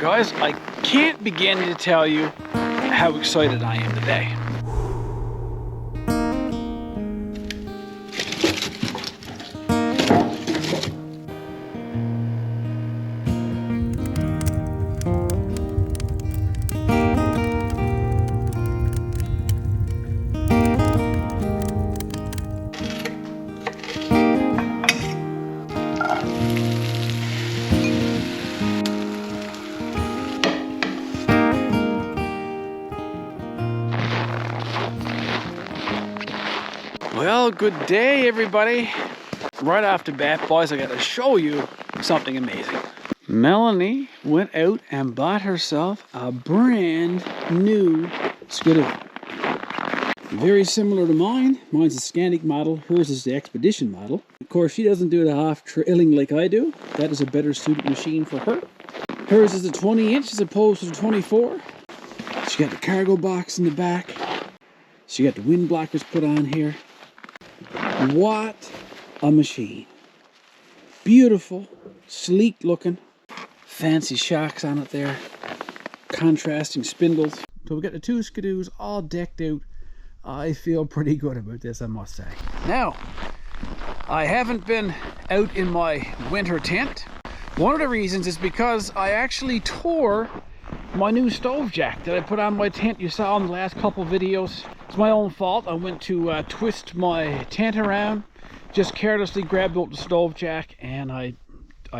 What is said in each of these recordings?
Guys, I can't begin to tell you how excited I am today. Well, good day, everybody. Right off the bat, boys, I got to show you something amazing. Melanie went out and bought herself a brand new Skidoo. Very similar to mine. Mine's a Scandic model. Hers is the Expedition model. Of course, she doesn't do the half trailing like I do. That is a better suited machine for her. Hers is a 20-inch as opposed to the 24. She got the cargo box in the back. She got the wind blockers put on here. What a machine. Beautiful, sleek looking, fancy shocks on it there, contrasting spindles. So we got the two Skidoos all decked out. I feel pretty good about this, I must say. Now, I haven't been out in my winter tent. One of the reasons is because I actually tore my new stove jack that I put on my tent you saw in the last couple videos. It's my own fault. I went to twist my tent around, just carelessly grabbed out the stove jack, and I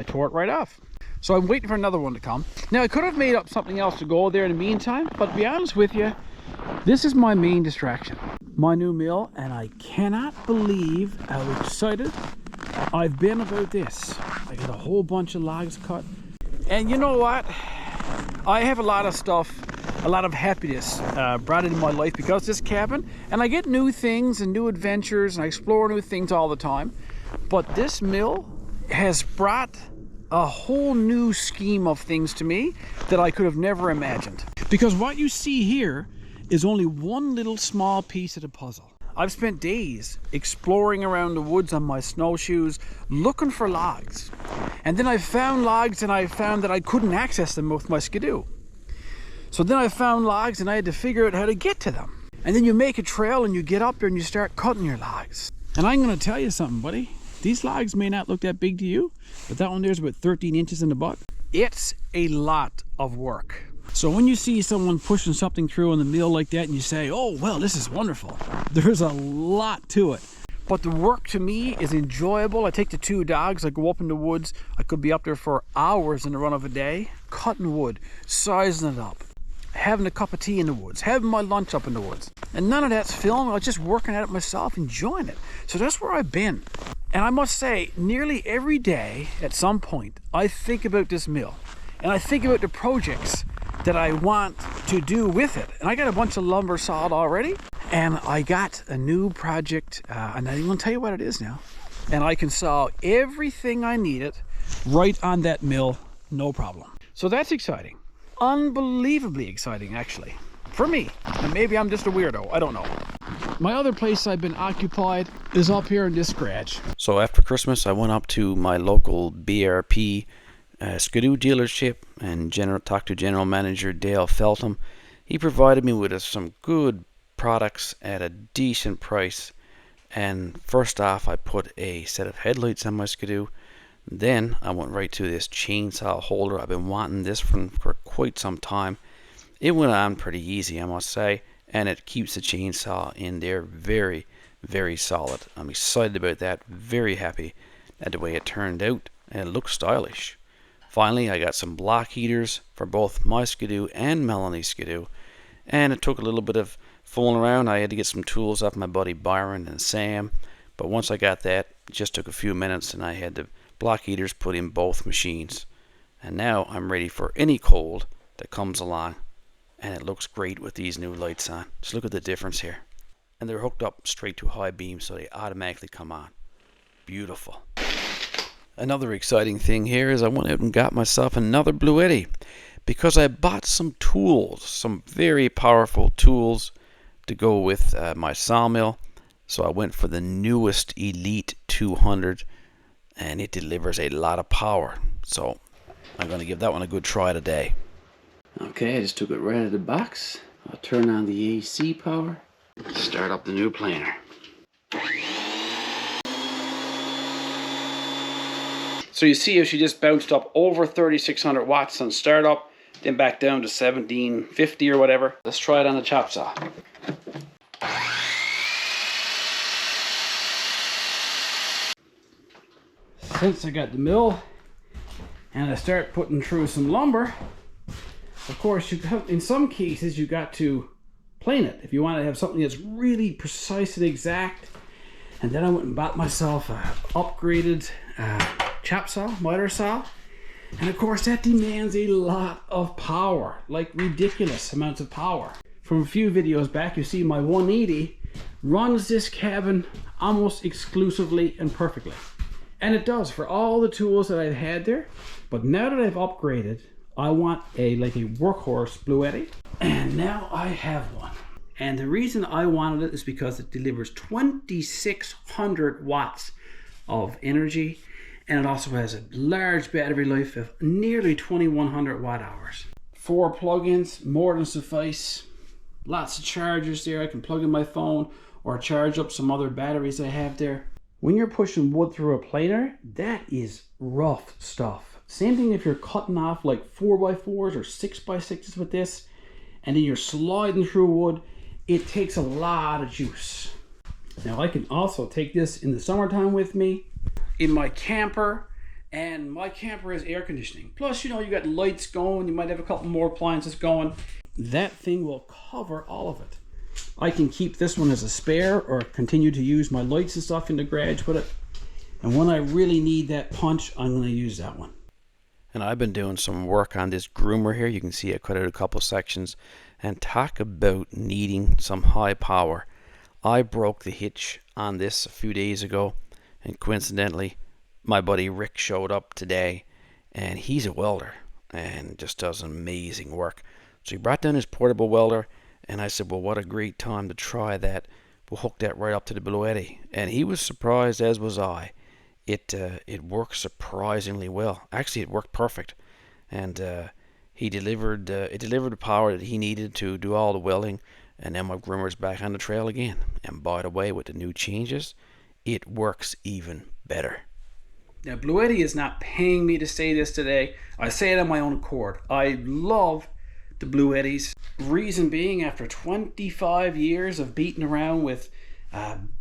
tore it right off. So I'm waiting for another one to come. Now I could have made up something else to go there in the meantime, but to be honest with you, this is my main distraction. My new mill, and I cannot believe how excited I've been about this. I got a whole bunch of logs cut. And you know what? I have a lot of stuff, a lot of happiness brought into my life because of this cabin, and I get new things and new adventures and I explore new things all the time. But this mill has brought a whole new scheme of things to me that I could have never imagined. Because what you see here is only one little small piece of the puzzle. I've spent days exploring around the woods on my snowshoes looking for logs. And then I found logs and I found that I couldn't access them with my Skidoo. So then I found logs and I had to figure out how to get to them. And then you make a trail and you get up there and you start cutting your logs. And I'm going to tell you something, buddy. These logs may not look that big to you, but that one there's about 13 inches in the butt. It's a lot of work. So when you see someone pushing something through on the mill like that and you say, oh, well, this is wonderful. There's a lot to it. But the work to me is enjoyable. I take the two dogs, I go up in the woods. I could be up there for hours in the run of a day, cutting wood, sizing it up, having a cup of tea in the woods, having my lunch up in the woods. And none of that's film. I was just working at it myself, enjoying it. So that's where I've been. And I must say, nearly every day at some point, I think about this mill. And I think about the projects that I want to do with it. And I got a bunch of lumber sawed already. And I got a new project, and I'm going to tell you what it is now. And I can saw everything I needed right on that mill, no problem. So that's exciting. Unbelievably exciting, actually. For me. And maybe I'm just a weirdo, I don't know. My other place I've been occupied is up here in this garage. So after Christmas, I went up to my local BRP Skidoo dealership and talked to General Manager Dale Feltham. He provided me with some good products at a decent price. And first off, I put a set of headlights on my Skidoo. Then I went right to this chainsaw holder. I've been wanting this for quite some time. It went on pretty easy, I must say, and it keeps the chainsaw in there very, very solid. I'm excited about that, very happy at the way it turned out, and it looks stylish. Finally, I got some block heaters for both my Skidoo and Melanie's Skidoo, and it took a little bit of fooling around. I had to get some tools off my buddy Byron and Sam, but once I got that, it just took a few minutes and I had the block heaters put in both machines. And now I'm ready for any cold that comes along, and it looks great with these new lights on. Just look at the difference here. And they're hooked up straight to high beam, so they automatically come on. Beautiful. Another exciting thing here is I went out and got myself another Bluetti because I bought some tools, some very powerful tools to go with my sawmill. So I went for the newest Elite 200, and it delivers a lot of power. So I'm going to give that one a good try today. Okay, I just took it right out of the box. I'll turn on the AC power. Start up the new planer. So you see how she just bounced up over 3600 watts on startup, then back down to 1750 or whatever. Let's try it on the chop saw. Since I got the mill and I start putting through some lumber, of course, in some cases you got to plane it if you want to have something that's really precise and exact. And then I went and bought myself a upgraded chop saw, miter saw, and of course that demands a lot of power, like ridiculous amounts of power. From a few videos back, you see my 180 runs this cabin almost exclusively and perfectly, and it does for all the tools that I've had there. But now that I've upgraded, I want a workhorse Bluetti, and now I have one. And the reason I wanted it is because it delivers 2600 watts of energy, and it also has a large battery life of nearly 2100 watt hours. 4 plugins, more than suffice. Lots of chargers there. I can plug in my phone or charge up some other batteries I have there. When you're pushing wood through a planer, that is rough stuff. Same thing if you're cutting off like 4x4s or 6x6s with this, and then you're sliding through wood. It takes a lot of juice. Now I can also take this in the summertime with me in my camper, and my camper has air conditioning. Plus, you got lights going, you might have a couple more appliances going. That thing will cover all of it. I can keep this one as a spare or continue to use my lights and stuff in the garage with it. And when I really need that punch, I'm going to use that one. And I've been doing some work on this groomer here. You can see I cut out a couple sections. And talk about needing some high power. I broke the hitch on this a few days ago, and coincidentally my buddy Rick showed up today, and he's a welder and just does amazing work. So he brought down his portable welder, and I said, well, what a great time to try that. We'll hook that right up to the Bluetti. And he was surprised, as was I. It worked surprisingly well. Actually, it worked perfect. And it delivered the power that he needed to do all the welding, and then my groomer's back on the trail again. And by the way, with the new changes, it works even better. Now, Bluetti is not paying me to say this today. I say it on my own accord. I love the Bluettis. Reason being, after 25 years of beating around with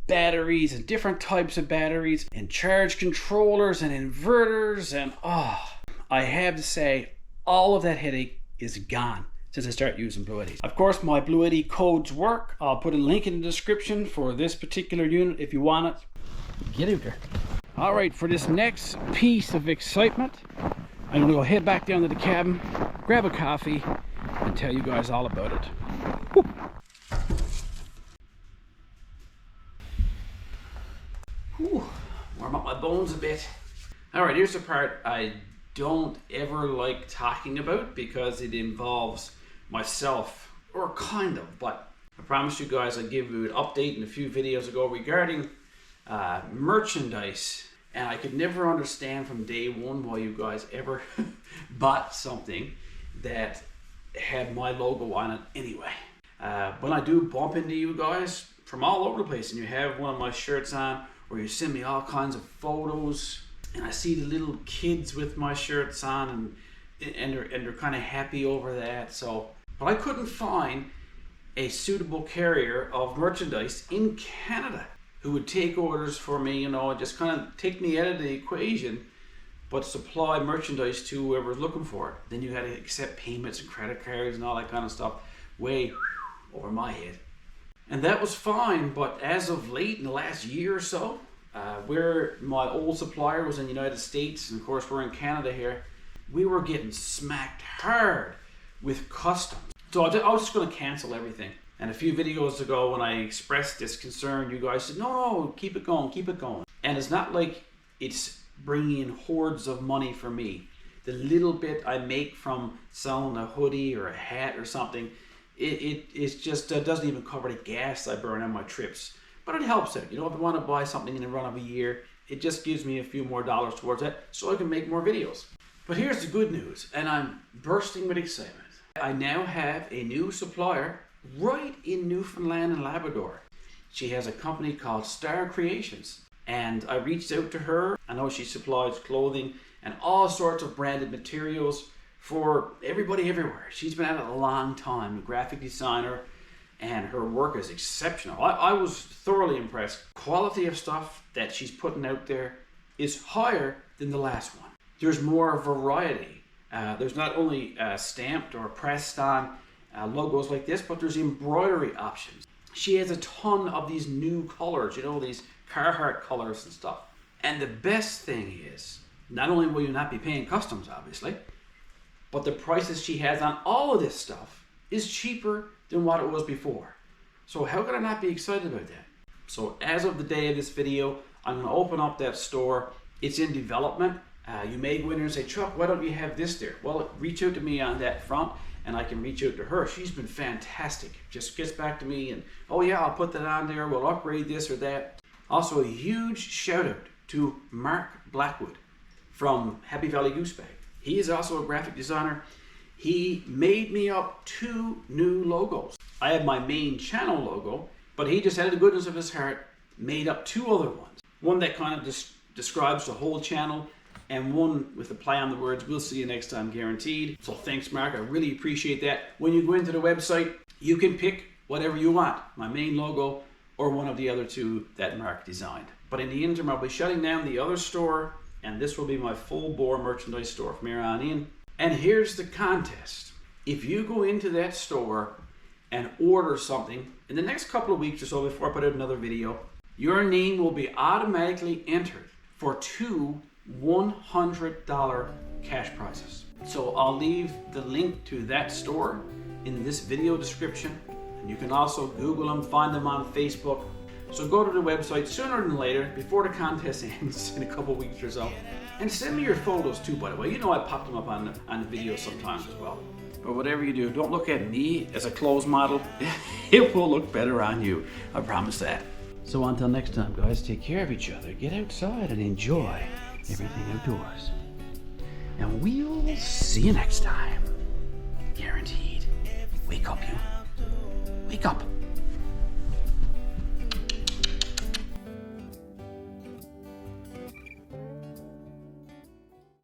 batteries and different types of batteries and charge controllers and inverters, and I have to say, all of that headache is gone since I started using Bluettis. Of course, my Bluetti codes work. I'll put a link in the description for this particular unit if you want it. Get out there. All right, for this next piece of excitement, I'm gonna go head back down to the cabin, grab a coffee, and tell you guys all about it. Woo. Whew. Warm up my bones a bit. All right, here's the part I don't ever like talking about because it involves myself, or kind of, but I promised you guys I'd give you an update in a few videos ago regarding merchandise, and I could never understand from day one why you guys ever bought something that had my logo on it anyway. When I do bump into you guys from all over the place and you have one of my shirts on, or you send me all kinds of photos, and I see the little kids with my shirts on, and they're kind of happy over that. So, but I couldn't find a suitable carrier of merchandise in Canada who would take orders for me, just kind of take me out of the equation, but supply merchandise to whoever's looking for it. Then you had to accept payments and credit cards and all that kind of stuff way over my head. And that was fine, but as of late, in the last year or so, where my old supplier was in the United States, and of course we're in Canada here, we were getting smacked hard with customs. So I was just going to cancel everything. And a few videos ago when I expressed this concern, you guys said, no, keep it going, keep it going. And it's not like it's bringing in hordes of money for me. The little bit I make from selling a hoodie or a hat or something, it just doesn't even cover the gas I burn on my trips. But it helps out. If I want to buy something in the run of a year, it just gives me a few more dollars towards that so I can make more videos. But here's the good news, and I'm bursting with excitement. I now have a new supplier right in Newfoundland and Labrador. She has a company called Star Creations, and I reached out to her. I know she supplies clothing and all sorts of branded materials for everybody everywhere. She's been at it a long time, a graphic designer, and her work is exceptional. I was thoroughly impressed. Quality of stuff that she's putting out there is higher than the last one. There's more variety. There's not only stamped or pressed on logos like this, but there's embroidery options. She has a ton of these new colors, you know, these Carhartt colors and stuff. And the best thing is, not only will you not be paying customs, obviously, but the prices she has on all of this stuff is cheaper than what it was before. So how could I not be excited about that? So as of the day of this video, I'm going to open up that store. It's in development. You may go in there and say, Chuck, why don't you have this there? Well, reach out to me on that front and I can reach out to her. She's been fantastic. Just gets back to me and, oh yeah, I'll put that on there. We'll upgrade this or that. Also, a huge shout out to Mark Blackwood from Happy Valley Goose Bag. He is also a graphic designer. He made me up 2 new logos. I have my main channel logo, but he just out of the goodness of his heart made up 2 other ones. One that kind of describes the whole channel, and one with a play on the words, we'll see you next time guaranteed. So thanks, Mark, I really appreciate that. When you go into the website, you can pick whatever you want, my main logo or one of the other 2 that Mark designed. But in the interim, I'll be shutting down the other store, and this will be my full bore merchandise store from here on in. And here's the contest. If you go into that store and order something in the next couple of weeks or so before I put out another video, your name will be automatically entered for 2 $100 cash prizes. So I'll leave the link to that store in this video description. And you can also Google them, find them on Facebook. So go to the website sooner than later, before the contest ends in a couple weeks or so. And send me your photos too, by the way. You know I pop them up on the video sometimes as well. But whatever you do, don't look at me as a clothes model. It will look better on you. I promise that. So until next time, guys, take care of each other. Get outside and enjoy everything outdoors. And we'll see you next time. Guaranteed. Wake up, you. Wake up.